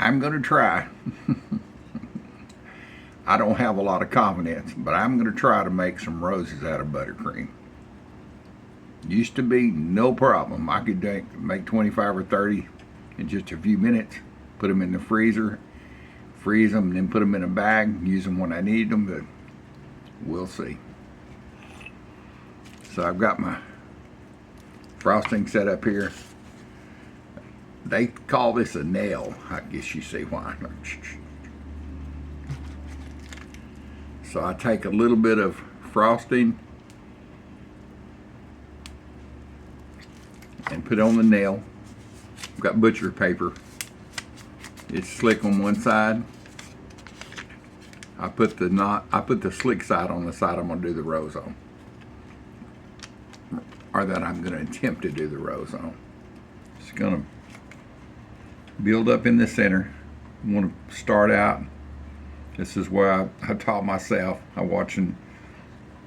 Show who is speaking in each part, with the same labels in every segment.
Speaker 1: I'm going to try. I don't have a lot of confidence, but I'm going to try to make some roses out of buttercream. Used to be no problem. I could make 25 or 30 in just a few minutes, put them in the freezer, freeze them, and then put them in a bag, use them when I need them, but we'll see. So I've got my frosting set up here. They call this a nail. I guess you see why. So I take a little bit of frosting and put on the nail. I've got butcher paper. It's slick on one side. I put the slick side on the side I'm gonna do the rose on. Or that I'm gonna attempt to do the rose on. It's gonna build up in the center. I want to start out. This is where I taught myself.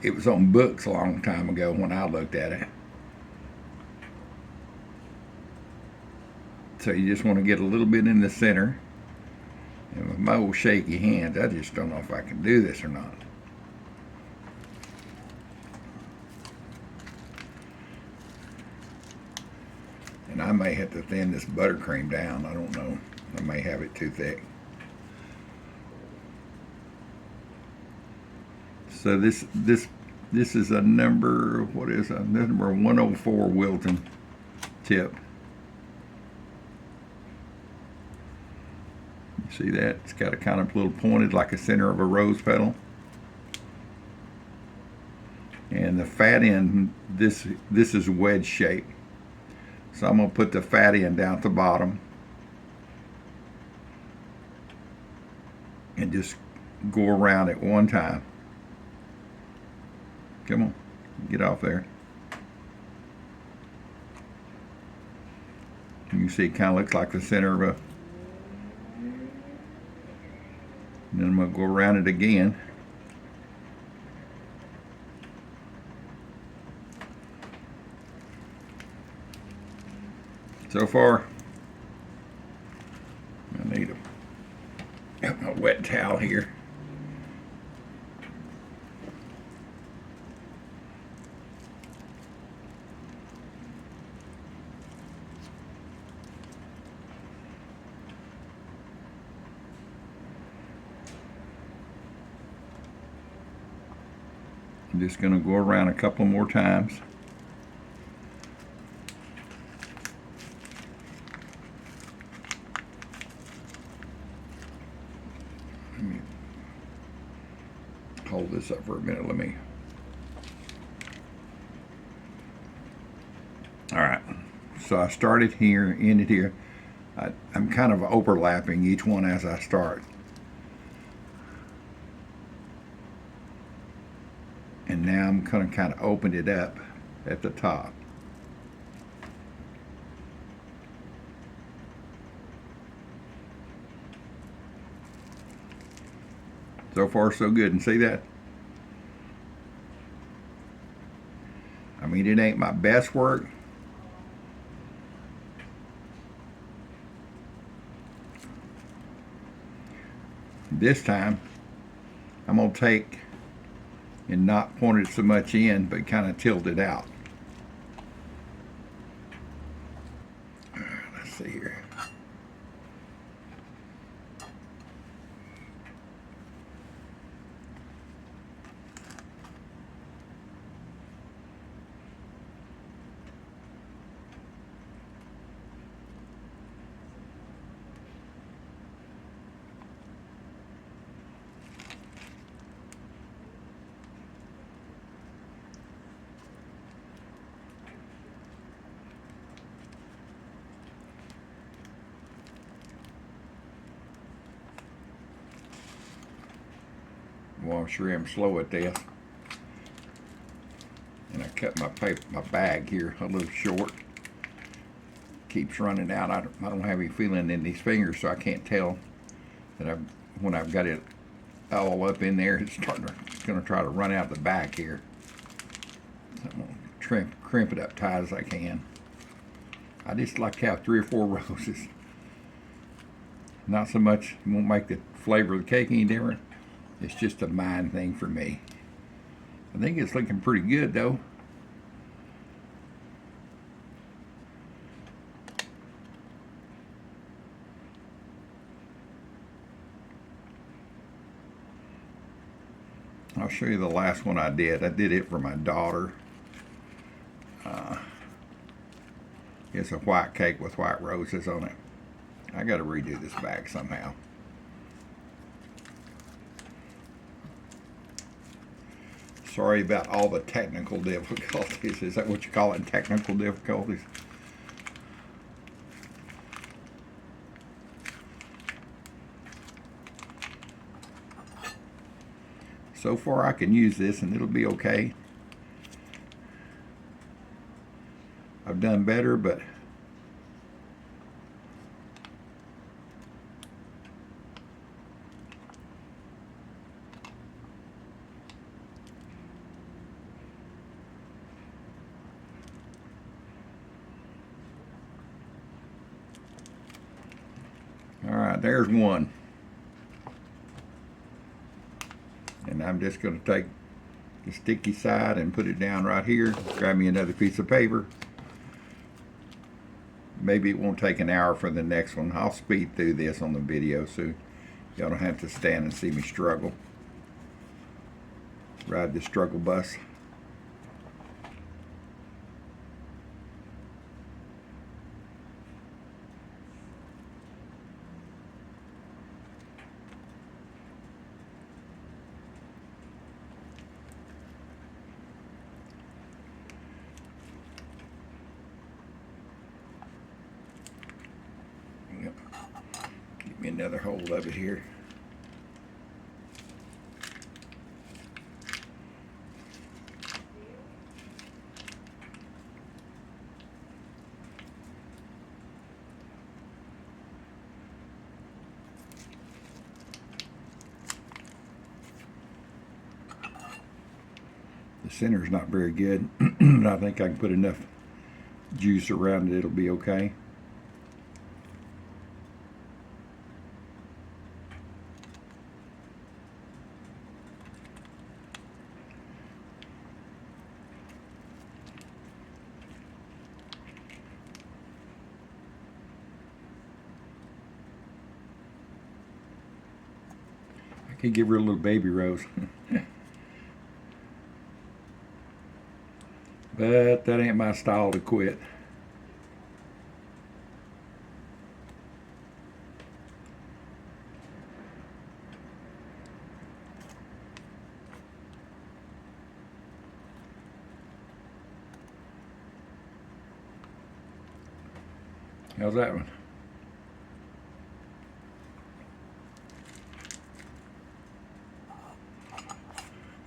Speaker 1: It was on books a long time ago when I looked at it. So you just want to get a little bit in the center. And with my old shaky hands, I just don't know if I can do this or not. And I may have to thin this buttercream down. I don't know. I may have it too thick. So this is a number, what is it? Number 104 Wilton tip. You see that? It's got a kind of little pointed like a center of a rose petal. And the fat end, this is wedge shape. So I'm going to put the fat end down at the bottom and just go around it one time. Come on, get off there. You can see it kind of looks like the center of a. And then I'm going to go around it again. So far, I need a wet towel here. I'm just going to go around a couple more times. Let me hold this up for a minute. All right. So I started here, ended here. I'm kind of overlapping each one as I start. And now I'm going to kind of open it up at the top. So far, so good. And see that? I mean, it ain't my best work. This time, I'm going to take and not point it so much in, but kind of tilt it out. Let's see here. Well, I'm sure I'm slow at this. And I cut my bag here a little short. Keeps running out. I don't have any feeling in these fingers, so I can't tell that when I've got it all up in there, it's going to try to run out the back here. So I'm going to crimp it up tight as I can. I just like to have 3 or 4 roses. Not so much, it won't make the flavor of the cake any different. It's just a mind thing for me. I think it's looking pretty good though. I'll show you the last one I did. I did it for my daughter. It's a white cake with white roses on it. I got to redo this bag somehow. Sorry about all the technical difficulties. Is that what you call it, technical difficulties? So far I can use this and it'll be okay. I've done better, but all right, there's one. And I'm just going to take the sticky side and put it down right here. Grab me another piece of paper. Maybe it won't take an hour for the next one. I'll speed through this on the video so y'all don't have to stand and see me struggle. Ride the struggle bus. Yep. Give me another hold of it here. The center's not very good, but I think I can put enough juice around it, it'll be okay. I could give her a little baby rose. But that ain't my style to quit. How's that one?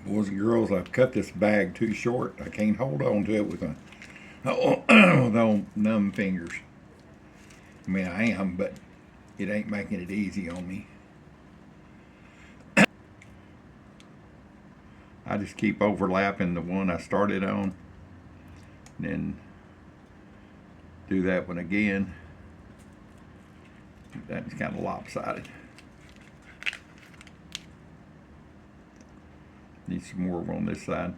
Speaker 1: Boys and girls, I've cut this bag too short. I can't hold on to it with old numb fingers. I mean, I am, but it ain't making it easy on me. I just keep overlapping the one I started on, then do that one again. That's kind of lopsided. Need some more on this side.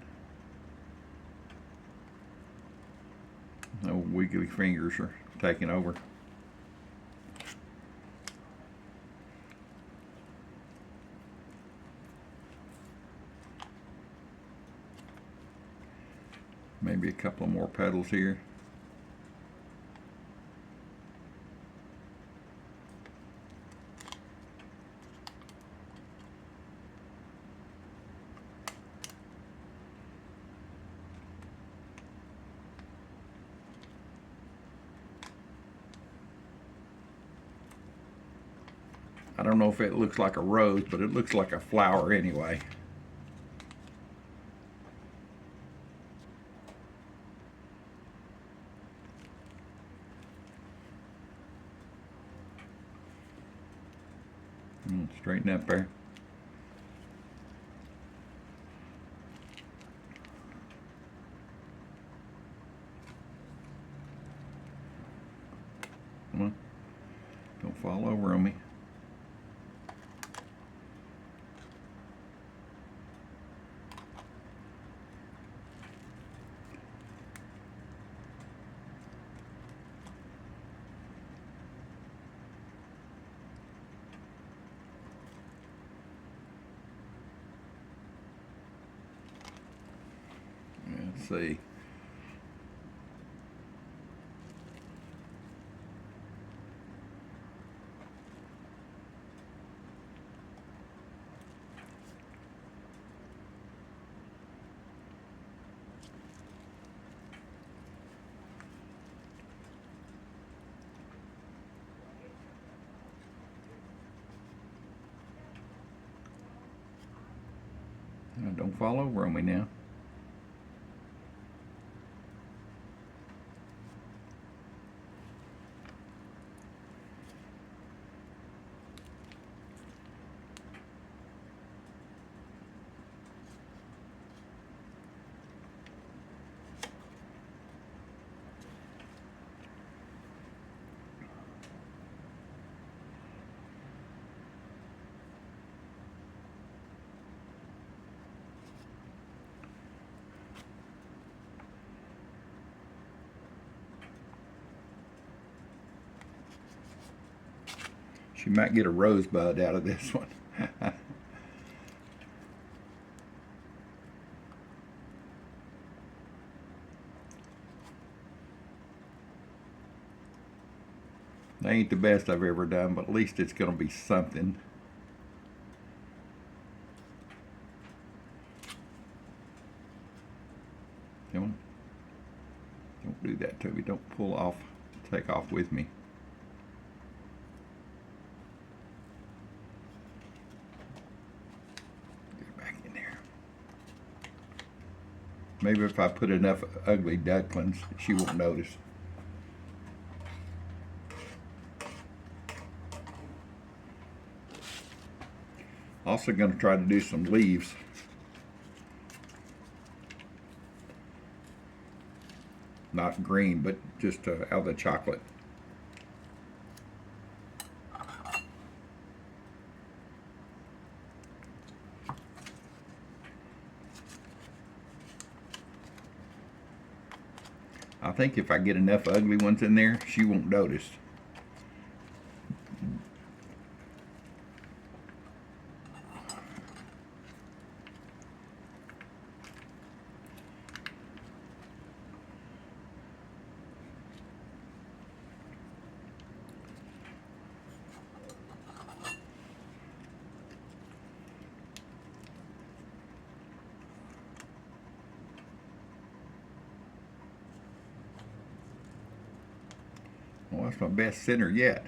Speaker 1: No wiggly fingers are taking over. Maybe a couple more petals here. I don't know if it looks like a rose, but it looks like a flower anyway. Straighten up there. Come on. Don't fall over on me. see. Don't fall over on me now. She might get a rosebud out of this one. They ain't the best I've ever done, but at least it's going to be something. Don't do that to me. Don't pull off, take off with me. Get back in there. Maybe if I put enough ugly ducklings, she won't notice. Also going to try to do some leaves. Not green, but just out of the chocolate. I think if I get enough ugly ones in there, she won't notice. Well, that's my best center yet.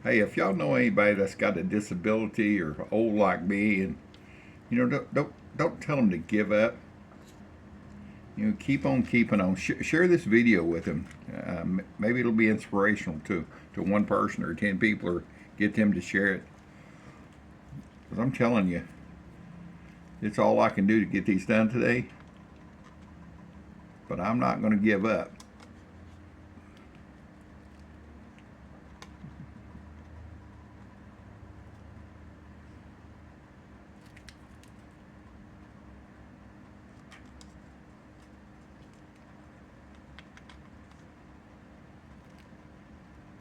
Speaker 1: Hey, if y'all know anybody that's got a disability or old like me, and don't tell them to give up. Keep on keeping on. Share this video with them. Maybe it'll be inspirational to one person or 10 people, or get them to share it. Because I'm telling you, it's all I can do to get these done today. But I'm not going to give up.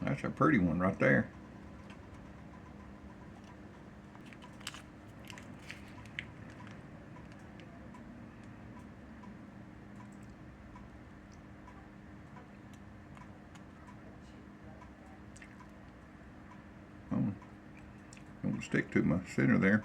Speaker 1: That's a pretty one right there. Oh, don't stick to my center there.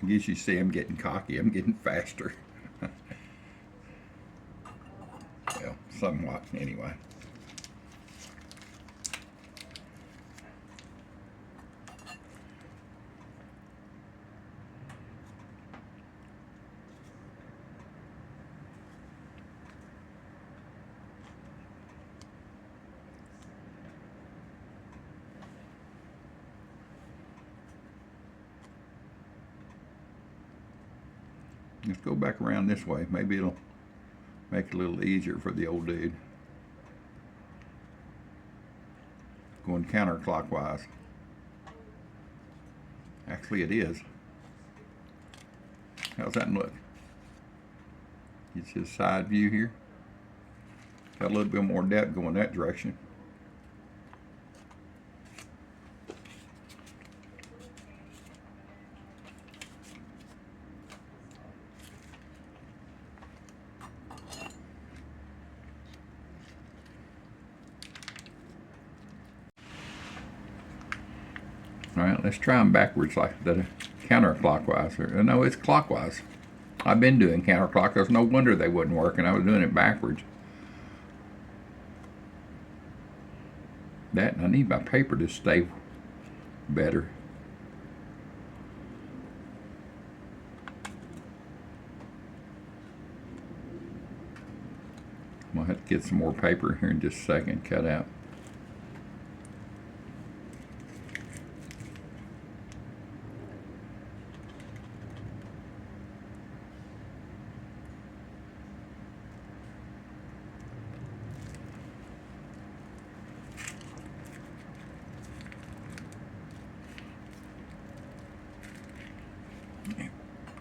Speaker 1: I guess you see I'm getting cocky. I'm getting faster. Well, somewhat anyway. Let's go back around this way. Maybe it'll Make it a little easier for the old dude. Going counterclockwise. Actually, it is. How's that look? It's his side view here. Got a little bit more depth going that direction. All right, let's try them backwards like the counterclockwise. Or, no, it's clockwise. I've been doing counterclockwise. No wonder they wouldn't work, and I was doing it backwards. That, and I need my paper to stay better. I'm gonna have to get some more paper here in just a second, cut out.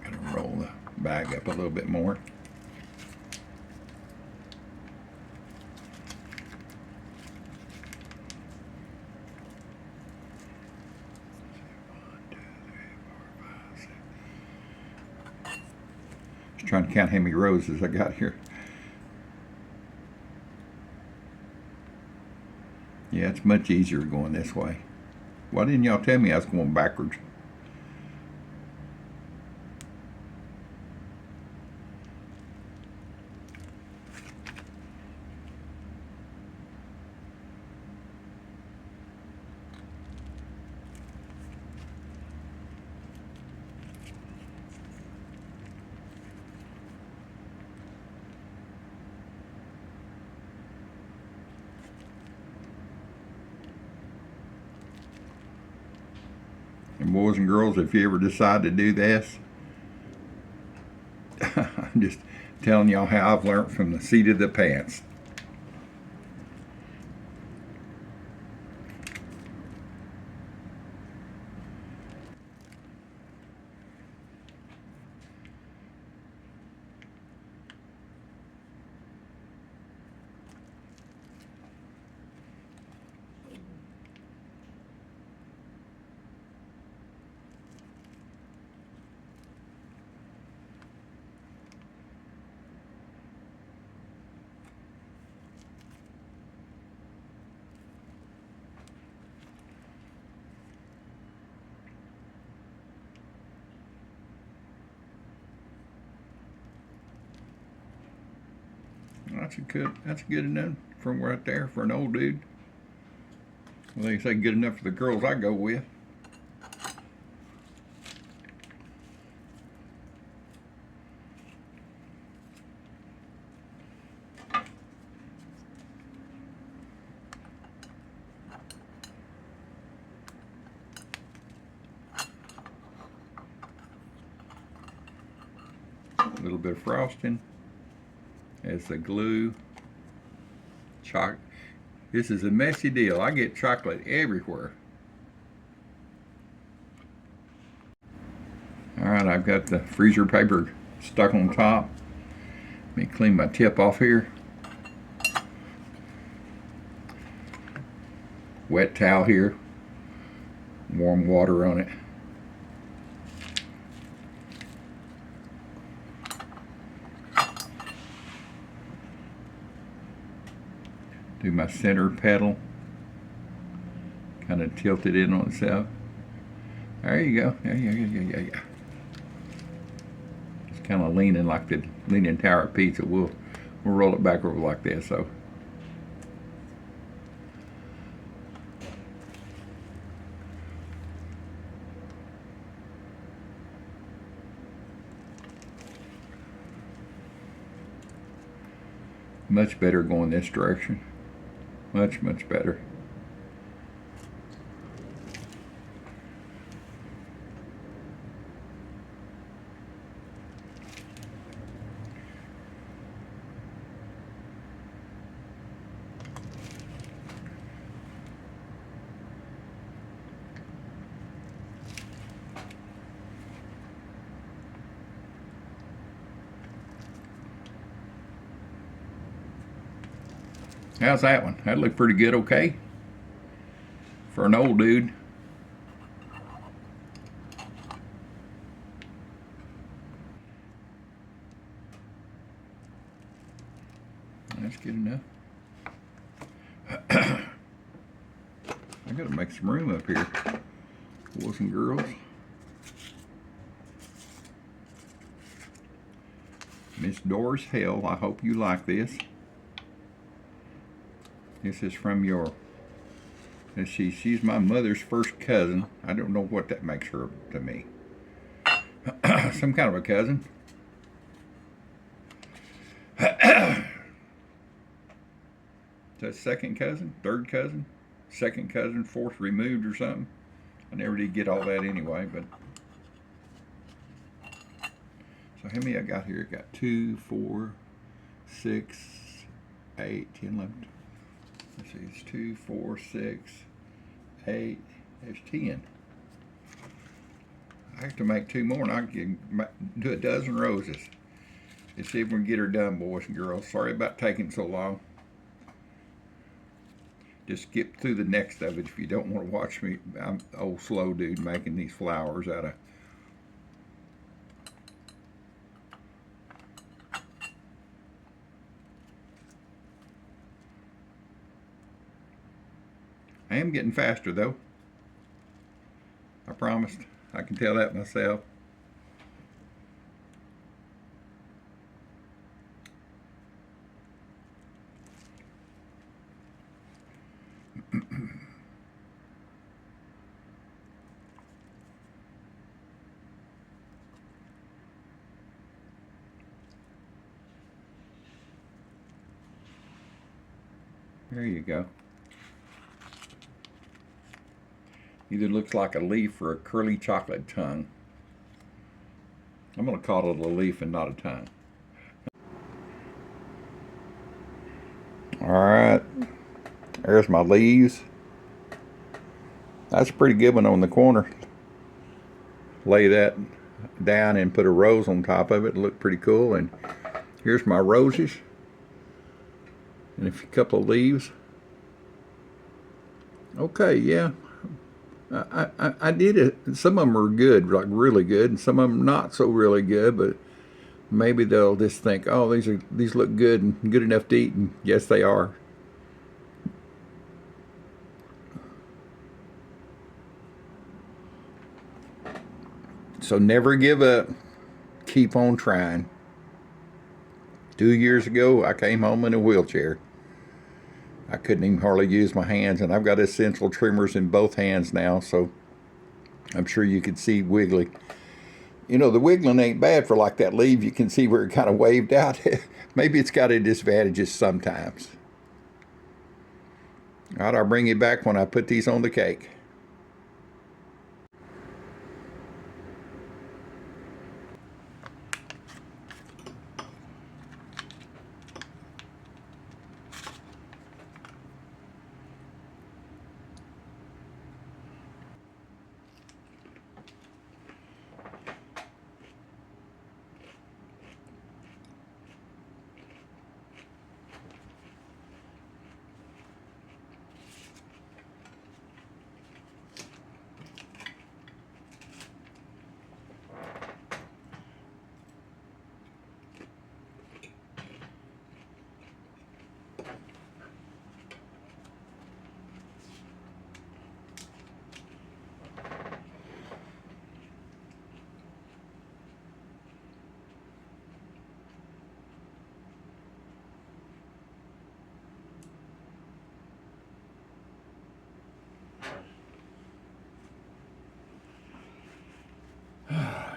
Speaker 1: Gotta roll the bag up a little bit more. Just trying to count how many roses I got here. Yeah, it's much easier going this way. Why didn't y'all tell me I was going backwards? And boys and girls, if you ever decide to do this, I'm just telling y'all how I've learned from the seat of the pants. That's good enough from right there for an old dude. Well, they say good enough for the girls I go with. A little bit of frosting as the glue. This is a messy deal. I get chocolate everywhere. Alright, I've got the freezer paper stuck on top. Let me clean my tip off here. Wet towel here. Warm water on it. Do my center pedal. Kind of tilt it in on itself. There you go. Yeah. It's kind of leaning like the Leaning Tower of Pizza. We'll roll it back over like this. So. Much better going this direction. Much better. How's that one? That looked pretty good, okay? For an old dude. That's good enough. I gotta make some room up here, boys and girls. Miss Doris Hale, I hope you like this. This is from your, let's see, she's my mother's first cousin. I don't know what that makes her to me. Some kind of a cousin. Is that second cousin? Third cousin? Second cousin? Fourth removed or something? I never did get all that anyway, but. So how many I got here? I got 2, 4, 6, 8, 10, 11. Let's see, it's 2, 4, 6, 8. There's 10. I have to make 2 more and I can do a dozen roses. Let's see if we can get her done, boys and girls. Sorry about taking so long. Just skip through the next of it if you don't want to watch me. I'm an old slow dude making these flowers out of. I am getting faster though. I promised. I can tell that myself. There you go. Either looks like a leaf or a curly chocolate tongue. I'm going to call it a leaf and not a tongue. Alright, there's my leaves. That's a pretty good one on the corner. Lay that down and put a rose on top of it. Look pretty cool. And here's my roses. And a couple of leaves. Okay, yeah. I did it. Some of them are good, like really good, and some of them not so really good. But maybe they'll just think, oh, these look good and good enough to eat, and yes, they are. So never give up. Keep on trying. 2 years ago, I came home in a wheelchair. I couldn't even hardly use my hands, and I've got essential trimmers in both hands now, so I'm sure you could see wiggly. You know, the wiggling ain't bad for like that leaf. You can see where it kind of waved out. Maybe it's got its disadvantages sometimes. All right, I'll bring you back when I put these on the cake.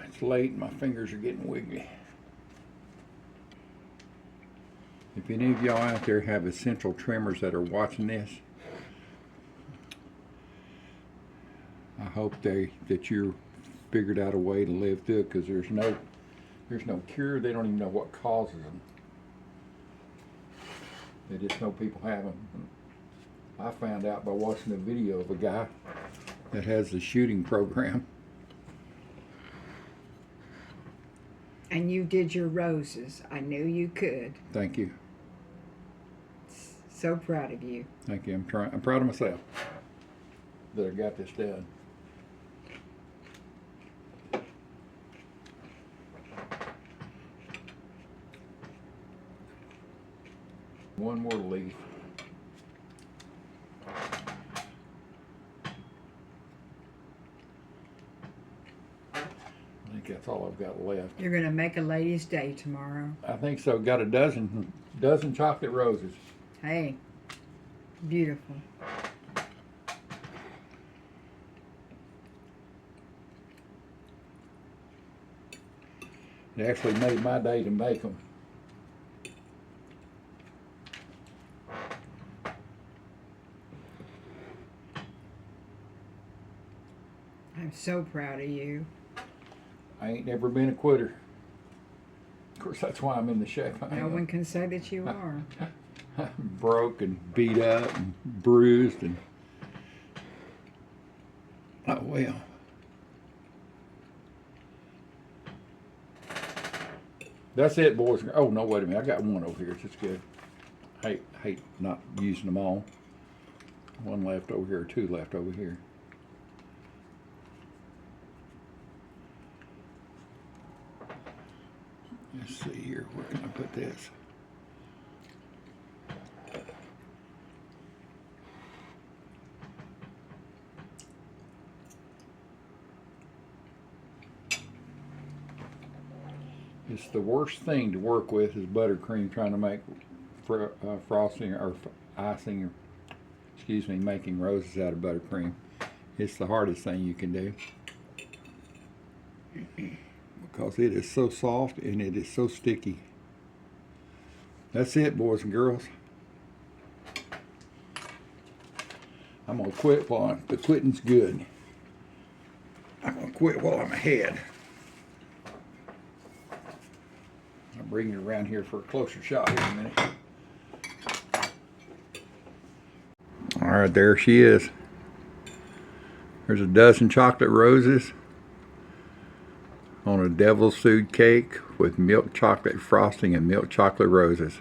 Speaker 1: It's late and my fingers are getting wiggly. If any of y'all out there have essential trimmers that are watching this, I hope that you figured out a way to live through it, because there's no cure. They don't even know what causes them. They just know people have them. I found out by watching a video of a guy that has the shooting program.
Speaker 2: And you did your roses. I knew you could.
Speaker 1: Thank you.
Speaker 2: so proud of you.
Speaker 3: Thank you. I'm proud of myself that I got this done. One more leaf. I think that's all I've got left.
Speaker 2: You're going to make a lady's day tomorrow.
Speaker 3: I think so. Got a dozen chocolate roses.
Speaker 2: Hey, beautiful.
Speaker 3: It actually made my day to make them.
Speaker 2: I'm so proud of you.
Speaker 3: I ain't never been a quitter. Of course, that's why I'm in the shape I
Speaker 2: No
Speaker 3: am.
Speaker 2: one can say that you are.
Speaker 3: Broke and beat up and bruised and oh well. That's it, boys. Oh no, wait a minute. I got one over here. It's just good. Hate not using them all. One left over here, two left over here. Let's see here. Where can I put this? It's the worst thing to work with is buttercream, trying to make frosting or icing, or excuse me, making roses out of buttercream. It's the hardest thing you can do because it is so soft and it is so sticky. That's it, boys and girls. I'm gonna quit while the quitting's good. I'm gonna quit while I'm ahead. I'll bring you around here for a closer shot here in a minute. All right, there she is. There's a dozen chocolate roses on a devil's food cake with milk chocolate frosting and milk chocolate roses.